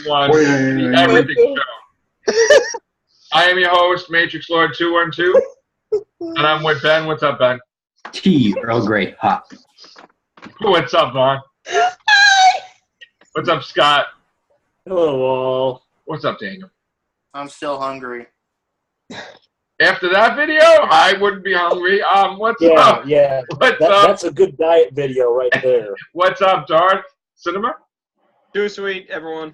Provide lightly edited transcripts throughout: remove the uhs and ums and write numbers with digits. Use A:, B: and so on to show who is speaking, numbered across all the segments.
A: Welcome, everyone, to the Everything Show. I am your host, Matrix Lord 212, and I'm with Ben. What's up, Ben?
B: Tea, Earl Grey, hot.
A: What's up, Vaughn? What's up, Scott?
C: Hello, all.
A: What's up, Daniel?
D: I'm still hungry.
A: After that video, I wouldn't be hungry. What's up?
C: Yeah.
A: What's up?
C: That's a good diet video right there.
A: What's up, Darth? Cinema?
E: Too sweet, everyone.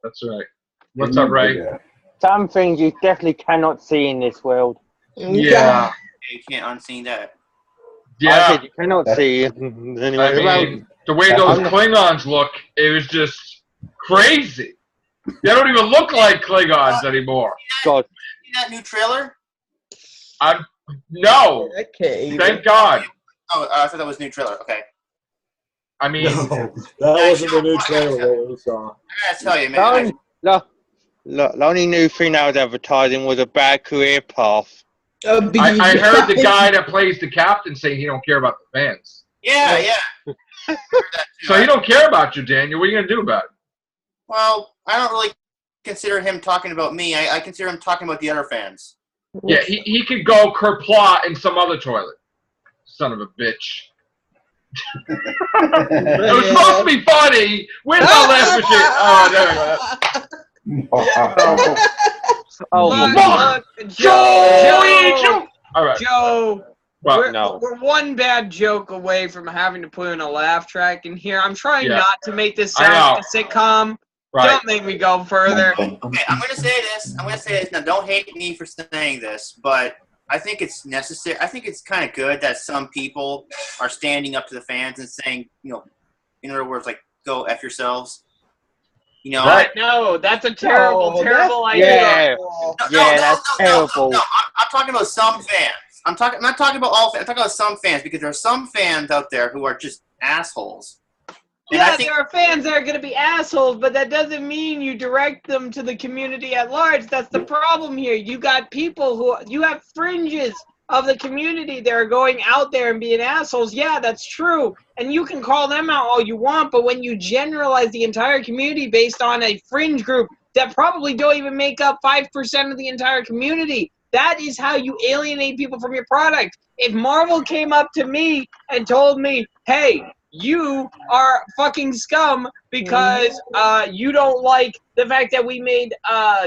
A: That's right. What's up, Ray?
F: Some things you definitely cannot see in this world.
A: Yeah.
D: You can't unseen that.
F: I
A: Yeah.
F: said you cannot see
A: I
F: anyway.
A: mean, the way those Klingons look, it was just crazy. They don't even look like Klingons anymore.
F: God.
D: See that new trailer?
A: No.
G: Okay.
A: Thank God.
D: Oh, I thought that was a new trailer. Okay.
A: I mean,
C: No, that wasn't the new trailer we saw.
D: I gotta tell you, man.
F: Look, the only new thing I was advertising was a bad career path.
A: I heard the guy that plays the captain say he don't care about the fans.
D: Yeah. I heard that too.
A: So he don't care about you, Daniel. What are you going to do about it?
D: Well, I don't really consider him talking about me. I consider him talking about the other fans.
A: Yeah, he could go kerplot in some other toilet. Son of a bitch. It was supposed to be funny. Where's my laugh machine? Oh, there we go.
F: Oh,
E: Joe!
A: All right.
E: Joe!
A: Well,
E: We're one bad joke away from having to put in a laugh track in here. I'm trying not to make this sound like a sitcom.
A: Right.
E: Don't make me go further.
D: Okay, I'm gonna say this. Now, don't hate me for saying this, but I think it's necessary. I think it's kind of good that some people are standing up to the fans and saying, in other words, like, go F yourselves.
A: Right.
E: No, that's a terrible idea.
F: yeah. That's terrible.
D: No, I'm talking about some fans. I'm not talking about all fans. I'm talking about some fans because there are some fans out there who are just assholes. And
E: Yeah, there are fans that are going to be assholes, but that doesn't mean you direct them to the community at large. That's the problem here. You got people you have fringes of the community that are going out there and being assholes. Yeah, that's true. And you can call them out all you want, but when you generalize the entire community based on a fringe group that probably don't even make up 5% of the entire community, that is how you alienate people from your product. If Marvel came up to me and told me, hey, you are fucking scum because you don't like the fact that we made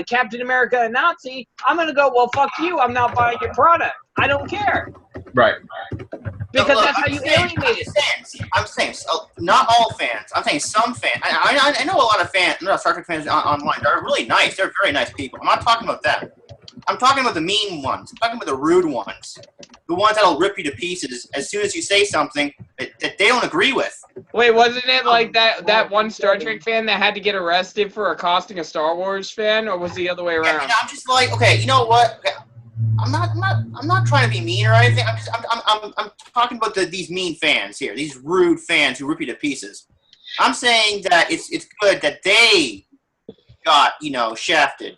E: Captain America a Nazi, I'm going to go, well, fuck you. I'm not buying your product. I don't care.
A: Right.
E: Because that's how you alienate it.
D: I'm saying not all fans. I'm saying some fans. I know a lot of fans, Star Trek fans online. They're really nice. They're very nice people. I'm not talking about them. I'm talking about the mean ones. I'm talking about the rude ones. The ones that'll rip you to pieces as soon as you say something that they don't agree with.
E: Wait, wasn't it like that one Star Trek fan that had to get arrested for accosting a Star Wars fan, or was it the other way around?
D: And I'm just like, okay, you know what? Okay, I'm not trying to be mean or anything. I'm talking about these mean fans here, these rude fans who rip you to pieces. I'm saying that it's good that they got shafted.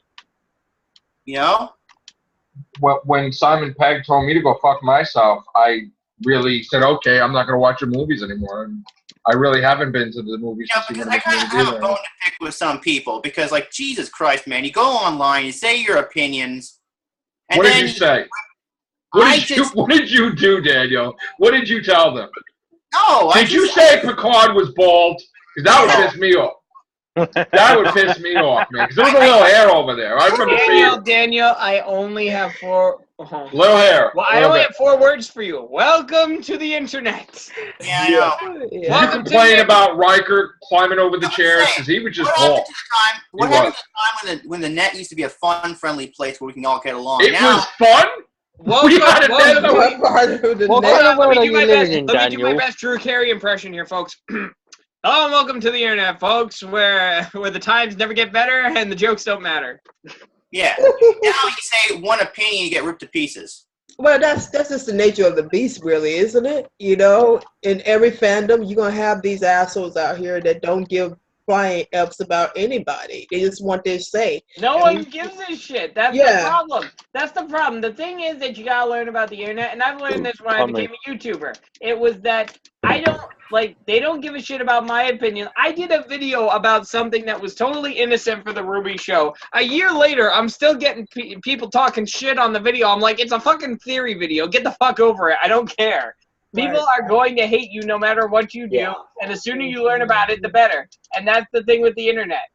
A: When Simon Pegg told me to go fuck myself, I really said, okay, I'm not going to watch your movies anymore. And I really haven't been to the movies.
D: Yeah, because I kind of have a bone to pick with some people because, like, Jesus Christ, man, you go online, you say your opinions. And
A: what did you say? What did you do, Daniel? What did you tell them?
D: No,
A: did you say Picard was bald? Because that would piss me off. That would piss me off, man. Because there was a little hair over there. I remember
E: Daniel, I only have 4.
A: Little hair.
E: Well, I only have 4 words for you. Welcome to the internet.
D: Yeah, I know.
A: Yeah. You complain about Riker climbing over the chairs because he was just bald.
D: What happened to the time when the net used to be a fun, friendly place where we can all get along?
A: It was fun?
E: Let me do
F: Daniel?
E: my best Drew Carey impression here, folks. Hello and welcome to the internet, folks, where the times never get better and the jokes don't matter.
D: Yeah. Now you say one opinion, you get ripped to pieces.
G: Well, that's just the nature of the beast, really, isn't it? In every fandom, you're gonna have these assholes out here that don't give flying F's about anybody. They just want their say.
E: No
G: And
E: one
G: we-
E: gives a shit. That's
G: Yeah.
E: the problem. That's the problem. The thing is that you gotta learn about the internet, and I've learned this when I became a YouTuber. It was that they don't give a shit about my opinion. I did a video about something that was totally innocent for the Ruby show. A year later, I'm still getting people talking shit on the video. I'm like, it's a fucking theory video. Get the fuck over it. I don't care. People are going to hate you no matter what you do,
C: Yeah.
E: and the sooner you learn about it, the better. And that's the thing with the internet.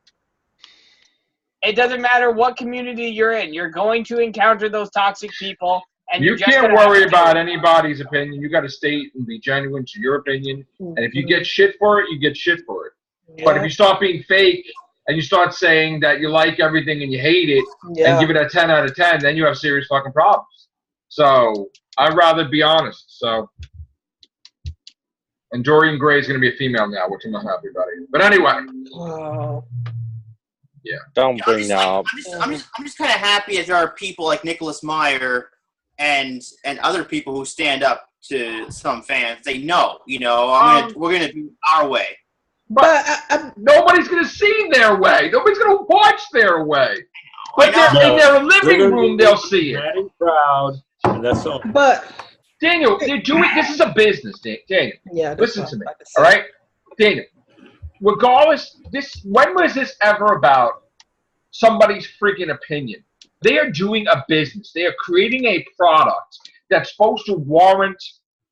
E: It doesn't matter what community you're in. You're going to encounter those toxic people, and
A: You
E: you're just
A: can't
E: gonna have
A: worry
E: to deal
A: about
E: with it.
A: anybody's opinion. You got to state and be genuine to your opinion. And if you get shit for it, you get shit for it. But if you start being fake and you start saying that you like everything and you hate it and give it a 10 out of 10, then you have serious fucking problems. So I'd rather be honest. So, and Dorian Gray is going to be a female now, which I'm not happy about either. But anyway.
G: Wow.
A: Yeah.
F: Don't bring that up.
D: I'm just kind of happy that there are people like Nicholas Meyer and other people who stand up to some fans. They know, we're gonna do our way.
A: But nobody's going to see their way. Nobody's going to watch their way. But they're in their living room, they'll see it.
C: Mad and proud, and that's all.
G: But
A: Daniel, they're doing this is a business, Daniel.
G: yeah,
A: Listen to me, all right, Daniel. Regardless, when was this ever about somebody's freaking opinion? They are doing a business. They are creating a product that's supposed to warrant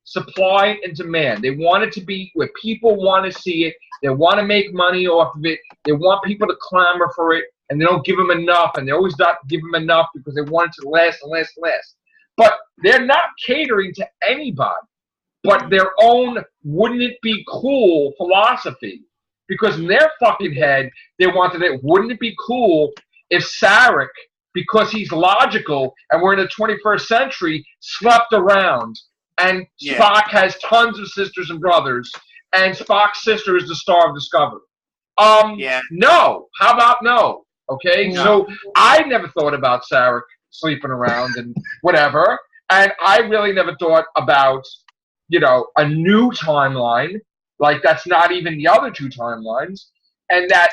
A: supply and demand. They want it to be where people want to see it. They want to make money off of it. They want people to clamor for it, and they don't give them enough, and they always not give them enough because they want it to last and last and last. But they're not catering to anybody but their own wouldn't it be cool philosophy. Because in their fucking head, they wanted it, wouldn't it be cool if Sarek, because he's logical and we're in the 21st century, slept around and Spock has tons of sisters and brothers and Spock's sister is the star of Discovery. No. How about no? Okay?
D: No.
A: So I never thought about Sarek sleeping around and whatever. And I really never thought about, a new timeline. Like, that's not even the other two timelines. And that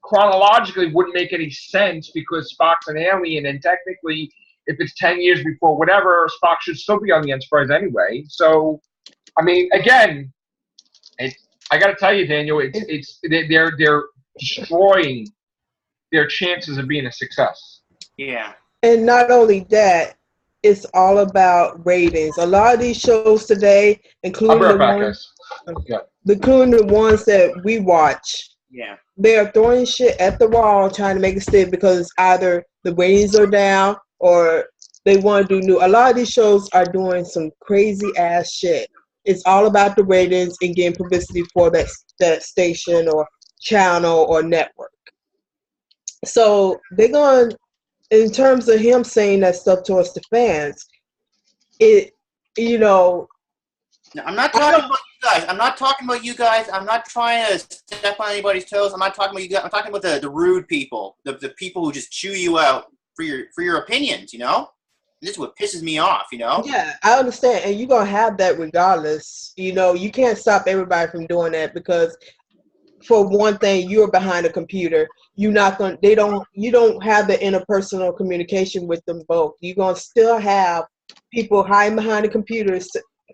A: chronologically wouldn't make any sense because Spock's an alien, and technically, if it's 10 years before whatever, Spock should still be on the Enterprise anyway. So, I mean, again, I got to tell you, Daniel, they're destroying their chances of being a success.
D: Yeah.
G: And not only that, it's all about ratings. A lot of these shows today, including the ones that we watch, they're throwing shit at the wall trying to make it stick because either the ratings are down or they want to do new. A lot of these shows are doing some crazy ass shit. It's all about the ratings and getting publicity for that station or channel or network. So they're going, in terms of him saying that stuff towards the fans,
D: No, I'm not talking about you guys. I'm not talking about you guys. I'm not trying to step on anybody's toes. I'm not talking about you guys. I'm talking about the rude people, the people who just chew you out for your opinions. This is what pisses me off.
G: Yeah, I understand, and you're gonna have that regardless. You can't stop everybody from doing that because, for one thing, you're behind a computer. You don't have the interpersonal communication with them both. You're gonna still have people hiding behind the computers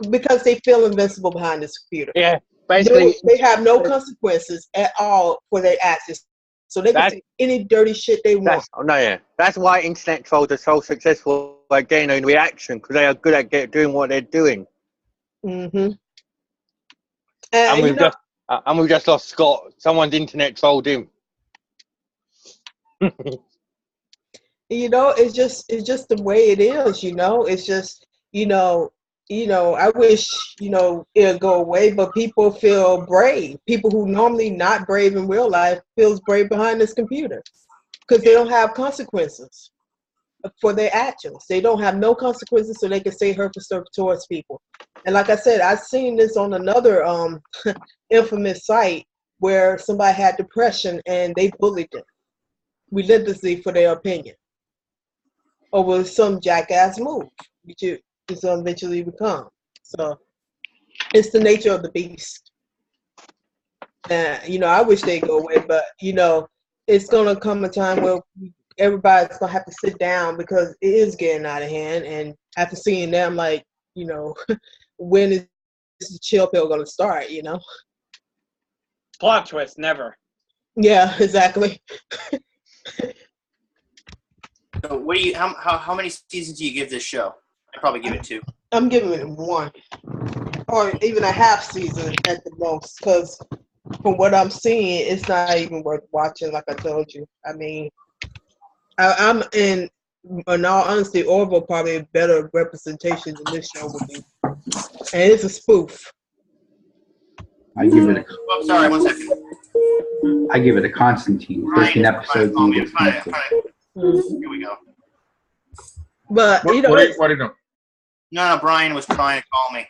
G: because they feel invincible behind this computer.
F: Yeah, basically,
G: they have no consequences at all for their actions, so they can say any dirty shit they want.
F: That's why internet trolls are so successful by getting a reaction, because they are good at doing what they're doing.
G: Mm-hmm.
F: And we've just lost Scott. Someone's internet trolled him.
G: It's just the way it is. It's just I wish it'll go away, but people feel brave. People who normally not brave in real life feels brave behind this computer because they don't have consequences for their actions. They don't have no consequences, so they can say hurtful stuff towards people. And like I said, I've seen this on another infamous site where somebody had depression and they bullied them relentlessly for their opinion over some jackass move, which it's eventually become. So it's the nature of the beast. And I wish they'd go away, but it's gonna come a time where everybody's gonna have to sit down because it is getting out of hand. And after seeing them, like, when is the chill pill gonna start?
E: Plot twist, never.
G: Yeah, exactly.
D: So what do you? How many seasons do you give this show? I'd probably give it 2.
G: I'm giving it 1, or even a half season at the most, because from what I'm seeing, it's not even worth watching. Like I told you, I mean, I'm in all honesty, Orville probably a better representation than this show would be, and it's a spoof.
B: I give it
D: Oh, sorry, 1 second.
B: I give it a Constantine. 13 episodes and gets canceled.
D: Here we go.
G: But
A: What are you doing?
D: No, Brian was trying to call me.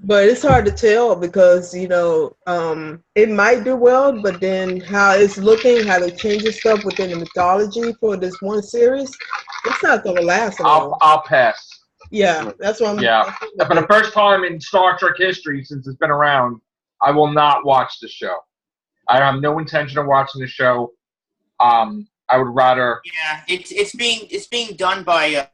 G: but it's hard to tell because it might do well, but then how it's looking, how they changing stuff within the mythology for this one series, it's not gonna last long.
A: I'll pass.
G: Yeah, that's what I'm.
A: Yeah, for the first time in Star Trek history since it's been around, I will not watch the show. I have no intention of watching the show. I would rather.
D: Yeah, it's being done by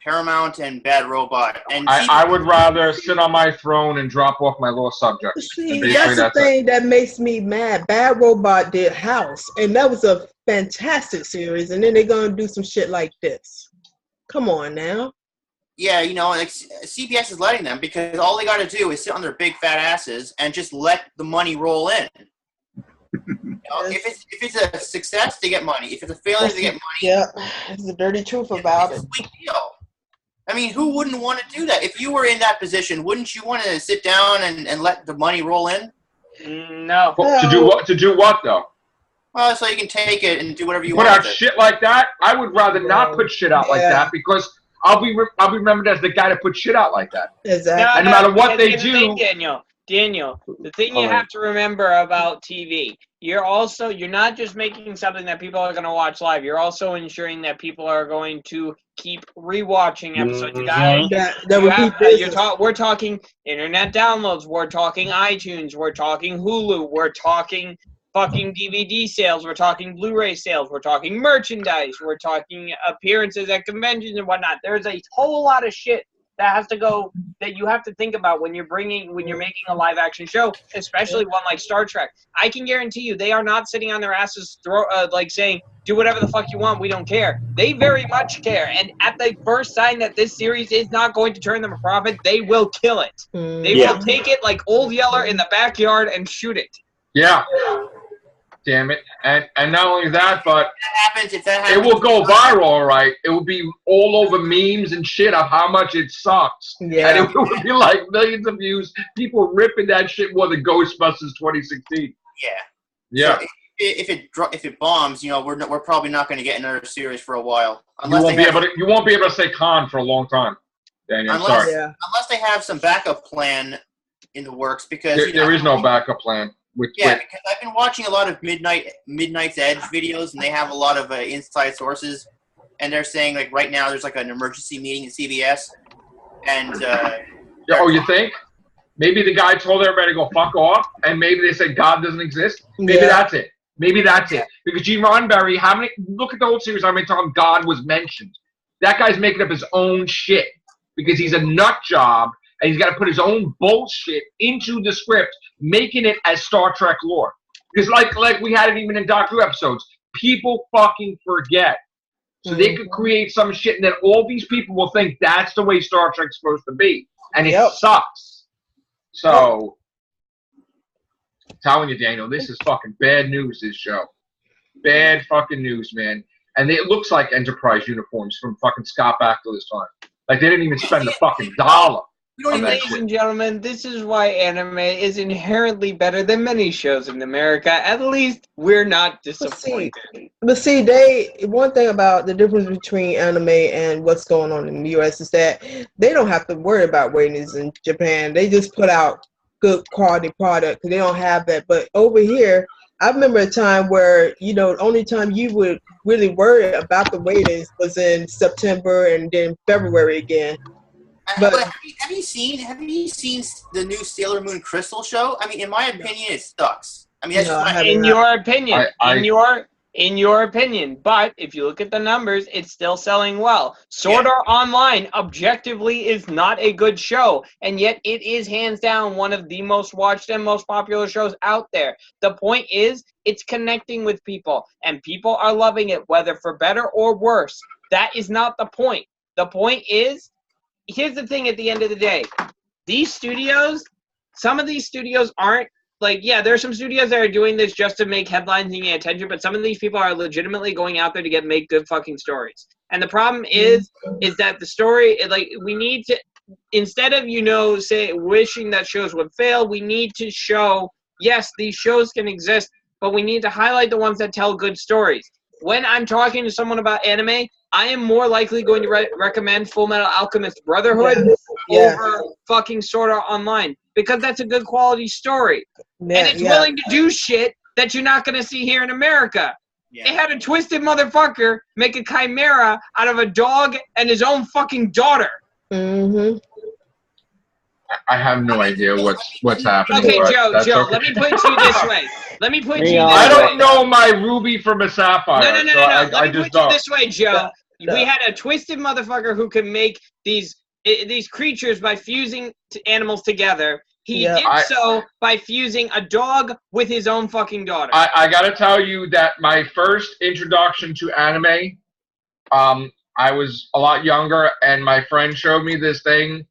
D: Paramount and Bad Robot, and
A: I would rather sit on my throne and drop off my little subject.
G: See, that's the thing that makes me mad. Bad Robot did House, and that was a fantastic series, and then they're gonna do some shit like this. Come on now.
D: Yeah, like CBS is letting them because all they got to do is sit on their big fat asses and just let the money roll in. If it's a success, they get money. If it's a failure, they get money.
G: Yeah, it's the dirty truth about it.
D: It's a big deal. I mean, who wouldn't want to do that? If you were in that position, wouldn't you want to sit down and let the money roll in?
E: No.
A: Well, to do what though?
D: Well, so you can take it and do whatever you
A: Put
D: want.
A: out shit like that? I would rather not put shit out like that because I'll be remembered as the guy that put shit out like that.
G: Exactly.
A: And no matter what they do,
E: Daniel, the thing you have to remember about TV, you're not just making something that people are going to watch live. You're also ensuring that people are going to keep rewatching episodes. We're talking internet downloads. We're talking iTunes. We're talking Hulu. We're talking fucking DVD sales. We're talking Blu-ray sales. We're talking merchandise. We're talking appearances at conventions and whatnot. There's a whole lot of shit that has to go, that you have to think about when you're making a live action show, especially one like Star Trek. I can guarantee you they are not sitting on their asses saying, do whatever the fuck you want, we don't care. They very much care, and at the first sign that this series is not going to turn them a profit, they will kill it. They will take it like Old Yeller in the backyard and shoot it.
A: Yeah. Damn it. And not only that, but
D: if that happens,
A: it will go viral, all right. It will be all over memes and shit of how much it sucks.
G: Yeah.
A: And it will be like millions of views. People ripping that shit more than Ghostbusters 2016.
D: Yeah.
A: Yeah.
D: So if it bombs, we're probably not going to get another series for a while.
A: You won't be able to say con for a long time, Daniel.
D: Unless they have some backup plan in the works, because
A: there is no backup plan.
D: Because I've been watching a lot of Midnight's Edge videos, and they have a lot of inside sources, and they're saying like right now there's like an emergency meeting at CBS, and
A: you think? Maybe the guy told everybody to go fuck off, and maybe they said God doesn't exist. Maybe that's it. Maybe that's it. Because Gene Roddenberry, look at the whole series, how many times God was mentioned. That guy's making up his own shit because he's a nut job. And he's got to put his own bullshit into the script, making it as Star Trek lore. Because like we had it even in Doctor Who episodes, people fucking forget. So they could create some shit, and then all these people will think that's the way Star Trek's supposed to be. And it sucks. So, I'm telling you, Daniel, this is fucking bad news, this show. Bad fucking news, man. And it looks like Enterprise uniforms from fucking Scott Bakula this time. Like, they didn't even spend a fucking dollar.
E: Ladies and gentlemen, this is why anime is inherently better than many shows in America. At least we're not disappointed.
G: But see, one thing about the difference between anime and what's going on in the U.S. is that they don't have to worry about ratings in Japan. They just put out good quality product. They don't have that. But over here, I remember a time where, the only time you would really worry about the ratings was in September and then February again. But
D: have you seen the new Sailor Moon Crystal show? I mean, in my opinion, it sucks. I mean, that's
G: No,
D: just
G: I
D: my
G: haven't.
E: In your opinion,
A: I-
E: in your opinion, but if you look at the numbers, it's still selling well. Sword Art Online objectively is not a good show, and yet it is hands down one of the most watched and most popular shows out there. The point is, it's connecting with people, and people are loving it, whether for better or worse. That is not the point. The point is, here's the thing at the end of the day. These studios, some of these studios aren't, like, yeah, there are some studios that are doing this just to make headlines and get attention, but some of these people are legitimately going out there to make good fucking stories. And the problem is that the story, like, we need to, instead of, say, wishing that shows would fail, we need to show, yes, these shows can exist, but we need to highlight the ones that tell good stories. When I'm talking to someone about anime, I am more likely going to recommend Full Metal Alchemist Brotherhood over fucking Sword Art Online, because that's a good quality story.
G: Yeah,
E: and it's willing to do shit that you're not going to see here in America.
D: Yeah.
E: It had a twisted motherfucker make a chimera out of a dog and his own fucking daughter.
G: Mm-hmm.
A: I have no idea what's happening.
E: Okay,
A: but
E: Joe,
A: that's okay.
E: let me put it to you this way. Let me put it to you this
A: I
E: way.
A: don't know my ruby from a sapphire.
E: No.
A: So I
E: Let me
A: just
E: put it
A: don't.
E: this way, Joe.
G: No.
E: We had a twisted motherfucker who could make these creatures by fusing animals together. He did so by fusing a dog with his own fucking daughter.
A: I got to tell you that my first introduction to anime, I was a lot younger, and my friend showed me this thing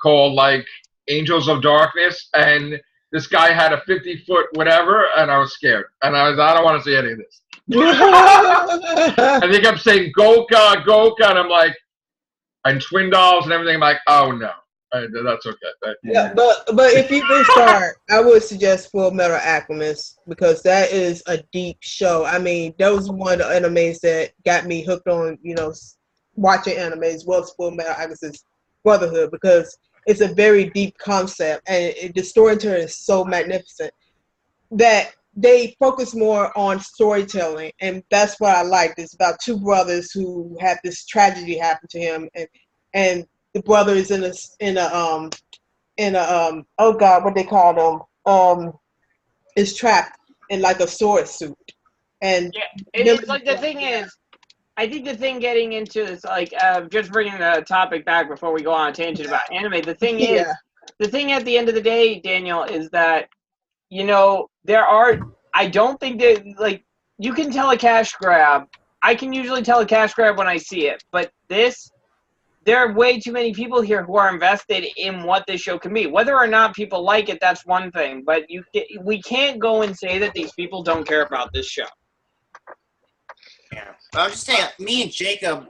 A: called, like, Angels of Darkness, and this guy had a 50-foot whatever, and I was scared. And I don't want to see any of this. And they kept saying, Goka, Goka, and I'm like, and twin dolls and everything. I'm like, oh, no. That's okay.
G: Yeah, but if you do start, I would suggest Full Metal Alchemist, because that is a deep show. I mean, that was one of the animes that got me hooked on, watching animes, was Full Metal Alchemist Brotherhood, because it's a very deep concept, and the storytelling is so magnificent that they focus more on storytelling, and that's what I liked. It's about two brothers who have this tragedy happen to him, and the brother is in a oh god, what they call them, is trapped in like a sword suit, and
E: it's like, the thing is, I think the thing getting into this, like, just bringing the topic back before we go on a tangent about anime, the thing is, the thing at the end of the day, Daniel, is that, I don't think that, like, you can tell a cash grab. I can usually tell a cash grab when I see it, but there are way too many people here who are invested in what this show can be. Whether or not people like it, that's one thing, but we can't go and say that these people don't care about this show.
D: Yeah. I was just saying, me and Jacob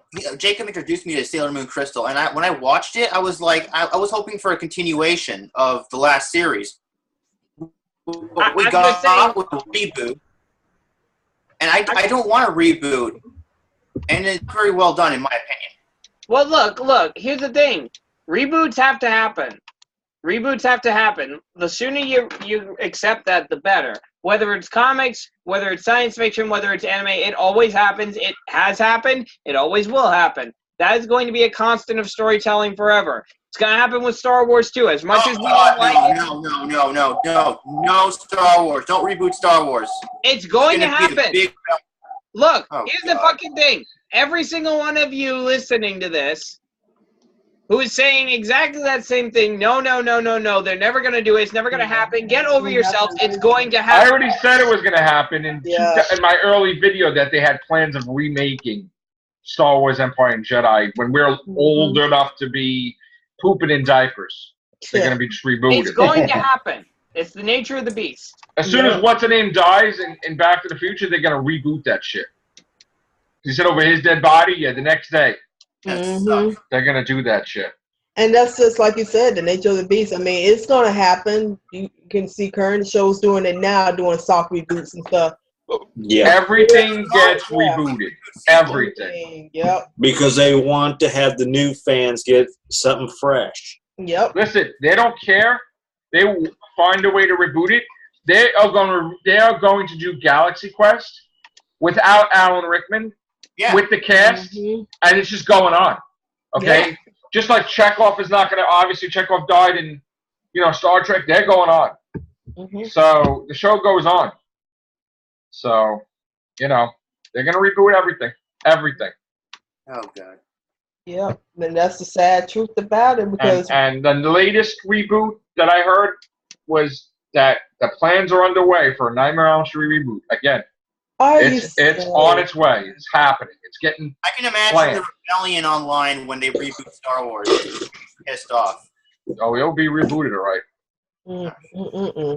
D: introduced me to Sailor Moon Crystal, and when I watched it, I was like, I was hoping for a continuation of the last series. We got with a reboot, and I don't want a reboot, and it's very well done in my opinion.
E: Well, look, here's the thing. Reboots have to happen. The sooner you accept that, the better. Whether it's comics, whether it's science fiction, whether it's anime, it always happens. It has happened. It always will happen. That is going to be a constant of storytelling forever. It's going to happen with Star Wars, too. As much as we don't like it.
D: No, Star Wars. Don't reboot Star Wars.
E: It's going to happen. Look, here's the fucking thing. Every single one of you listening to this who is saying exactly that same thing, no, they're never going to do it. It's never going to happen. Get over yourselves. It's going to happen.
A: I already said it was going to happen in my early video that they had plans of remaking Star Wars Empire and Jedi when we're old enough to be pooping in diapers. They're going to be just rebooted.
E: It's going to happen. It's the nature of the beast.
A: As soon as what's-her-name dies in Back to the Future, they're going to reboot that shit. He said over his dead body, the next day.
G: Mm-hmm.
A: They're going to do that shit.
G: And that's just like you said, the nature of the beast. I mean, it's going to happen. You can see current shows doing it now, doing soft reboots and stuff.
C: Yeah.
A: Everything gets rebooted. Everything.
G: Yep.
C: Because they want to have the new fans get something fresh.
G: Yep.
A: Listen, they don't care. They will find a way to reboot it. They are going to do Galaxy Quest without Alan Rickman, with the cast, and it's just going on. Okay? Just like Chekhov is not going to, obviously Chekhov died in, Star Trek, they're going on.
G: Mhm.
A: So the show goes on. So, they're going to reboot everything. Everything.
D: Oh God.
G: Yep, and that's the sad truth about it because
A: And the latest reboot that I heard was that the plans are underway for a Nightmare on Elm Street reboot. Again, it's on its way. It's happening. It's getting
D: I can imagine
A: planned.
D: the rebellion online when they reboot Star Wars. Pissed off.
A: Oh, it'll be rebooted, all right.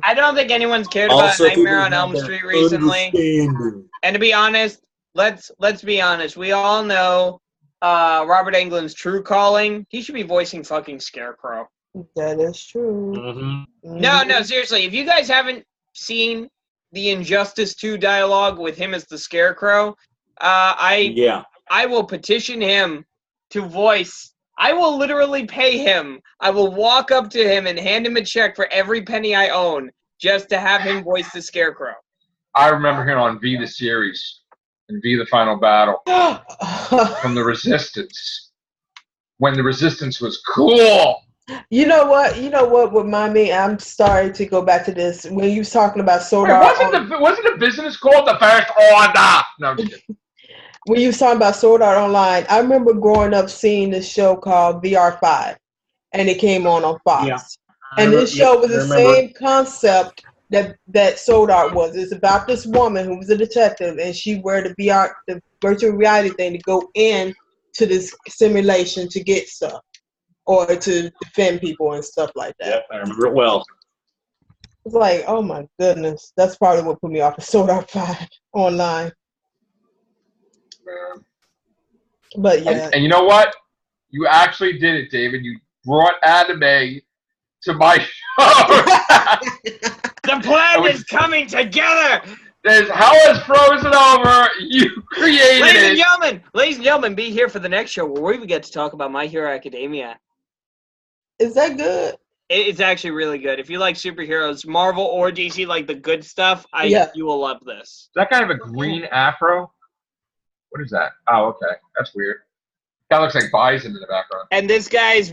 E: I don't think anyone's cared about
C: Also,
E: Nightmare on
C: people
E: Elm
C: have
E: Street
C: that
E: recently.
C: understanding.
E: And to be honest, let's be honest. We all know Robert Englund's true calling. He should be voicing fucking Scarecrow.
G: that is true.
C: Mm-hmm.
E: No, seriously. If you guys haven't seen the Injustice 2 dialogue with him as the Scarecrow,
C: Yeah.
E: I will petition him to voice. I will literally pay him. I will walk up to him and hand him a check for every penny I own just to have him voice the Scarecrow.
A: I remember him on V the series and V the Final Battle from the Resistance. When the Resistance was cool.
G: You know what remind me? I'm sorry to go back to this. When you was talking about Sword
A: Wait,
G: Art,
A: wasn't the business called the First Order? No, I'm just kidding.
G: when you was talking about Sword Art Online, I remember growing up seeing this show called VR5, and it came on Fox.
C: Yeah.
G: And this show was the
C: remember.
G: same concept that Sword Art was. It's about this woman who was a detective, and she wear the virtual reality thing to go in to this simulation to get stuff or to defend people and stuff like that.
C: Yep, I remember it well.
G: It's like, oh my goodness, that's probably what put me off of Sword Art 5 online. But yeah,
A: And you know what? You actually did it, David. You brought anime to my show.
E: The plan is coming together.
A: Hell is frozen over. You created
E: Ladies and gentlemen, be here for the next show where we get to talk about My Hero Academia.
G: is that good?
E: It's actually really good. If you like superheroes, Marvel or DC, like the good stuff, you will love this.
A: Is that kind of a green afro? What is that? Oh, okay. That's weird. That looks like Bison in the background.
E: And this guy's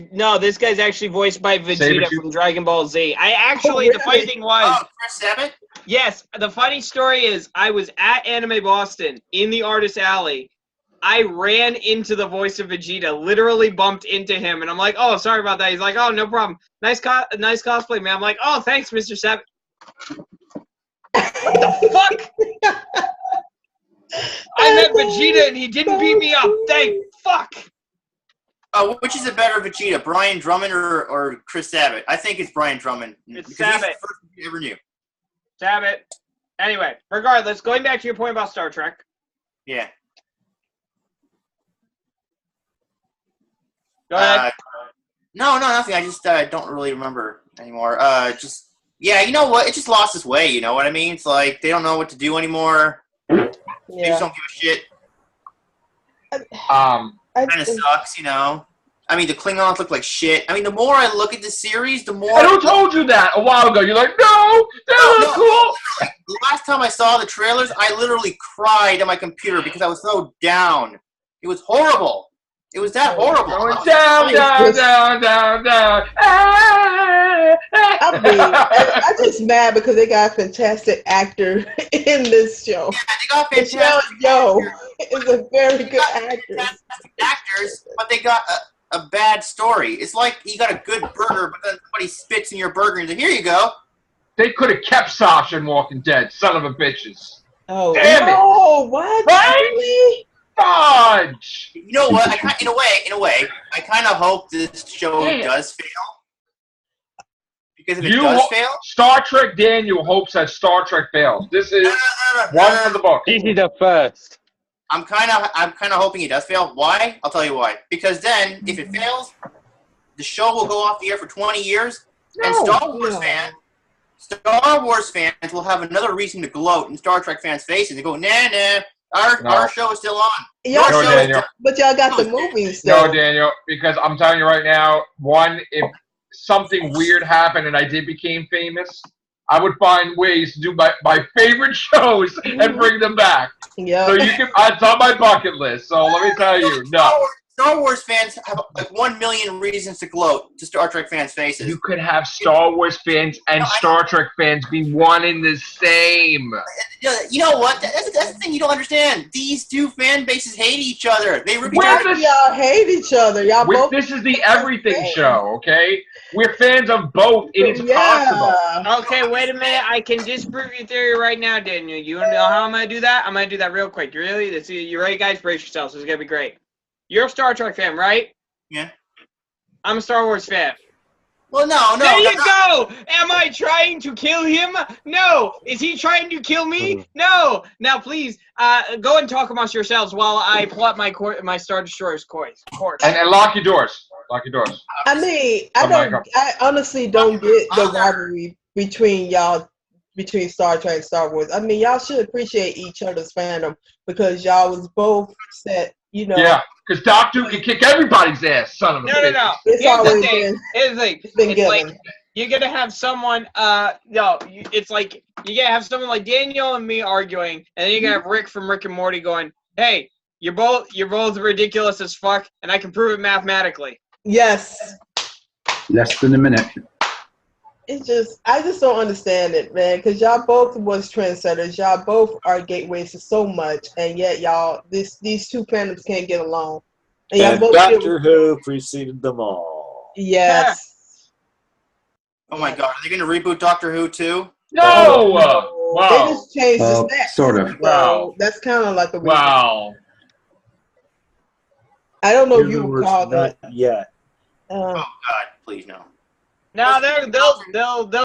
E: actually voiced by Vegeta
A: Sabretooth?
E: from Dragon Ball Z. The funny thing was,
D: Chris Sabat?
E: yes, the funny story is I was at Anime Boston in the Artist Alley. I ran into the voice of Vegeta, literally bumped into him, and I'm like, oh, sorry about that. He's like, oh, no problem. Nice cosplay, man. I'm like, oh, thanks, Mr. Sabat. What the fuck? I met Vegeta and he didn't beat me up. Thank fuck.
D: Which is a better Vegeta, Brian Drummond or Chris Sabat? I think it's Brian Drummond.
E: It's
D: because he's the
E: Sabat.
D: first Vegeta ever knew.
E: Sabat. Anyway, regardless, going back to your point about Star Trek.
D: Yeah.
E: Go ahead.
D: No, nothing. I just don't really remember anymore. Yeah, you know what? It just lost its way, you know what I mean? It's like they don't know what to do anymore. They just don't give a shit. Kind of sucks, you know? I mean, the Klingons look like shit. I mean, the more I look at the series, the more...
A: And who told you that a while ago? You're like, no, that was cool.
D: The last time I saw the trailers, I literally cried on my computer because I was so down. It was horrible. It was that horrible.
A: Going down.
G: I'm just mad because they got a fantastic actor in this show.
D: Yeah, they got
G: Michelle
D: fantastic
G: Yeoh is a very good actress.
D: actors, but they got a bad story. It's like you got a good burger, but then somebody spits in your burger and says, here you go.
A: They could have kept Sasha in Walking Dead, son of a bitches.
G: Oh,
A: Damn it.
G: no, what?
A: Right?
G: Really?
A: Fudge!
D: You know what? In a way, I kind of hope this show does fail. Because if it does fail...
A: Star Trek Daniel hopes that Star Trek fails. This is one for the book.
F: This is the first.
D: I'm kind of hoping it does fail. Why? I'll tell you why. Because then, if it fails, the show will go off the air for 20 years, and Star Wars fans will have another reason to gloat in Star Trek fans' faces and go, nah, our show is still on.
G: Yeah,
A: No, Daniel.
G: but y'all got the movies,
A: No,
G: though.
A: Daniel, because I'm telling you right now, one, if something weird happened and I did become famous, I would find ways to do my favorite shows and bring them back.
G: Yeah.
A: So you can, it's on my bucket list. So let me tell you, no.
D: Star Wars fans have like 1 million reasons to gloat to Star Trek fans' faces.
A: You could have Star Wars fans and Star Trek fans be one and the same.
D: You know what? That's the thing you don't understand. These two fan bases hate each other. They rip each
A: Well,
D: other.
G: Y'all hate each other. Y'all both.
A: This is the everything show, okay? We're fans of both. It is possible.
E: Okay, wait a minute. I can disprove your theory right now, Daniel. You want to know how I'm going to do that? I'm going to do that real quick. You ready, guys? Brace yourselves. This is going to be great. You're a Star Trek fan, right?
D: Yeah.
E: I'm a Star Wars fan.
D: Well, no.
E: There you go! Am I trying to kill him? No. Is he trying to kill me? No. Now, please, go and talk amongst yourselves while I plot my Star Destroyer's course.
A: And lock your doors. Lock your doors.
G: I mean, I honestly don't get the rivalry between y'all, between Star Trek and Star Wars. I mean, y'all should appreciate each other's fandom because y'all was both set, you know.
A: Yeah, because Doctor Who can kick everybody's ass, son of a bitch.
G: No. Here's
E: the thing.
G: It's
E: like you're gonna have someone. It's like you gotta have someone like Daniel and me arguing, and then you gotta have Rick from Rick and Morty going, "Hey, you're both ridiculous as fuck, and I can prove it mathematically."
G: Yes.
B: Less than a minute.
G: I just don't understand it, man, because y'all both was trendsetters. Y'all both are gateways to so much, and yet these two fandoms can't get along. And y'all both
C: Doctor Who preceded them all.
G: Yes.
D: Oh my God, are they going to reboot Doctor Who too?
A: No!
G: Wow. They just changed the stats.
B: Sort of.
G: Wow. That's kind of like a
A: wow.
G: I don't know if you would call that.
C: Not yet.
D: Oh God, please no.
E: No, they'll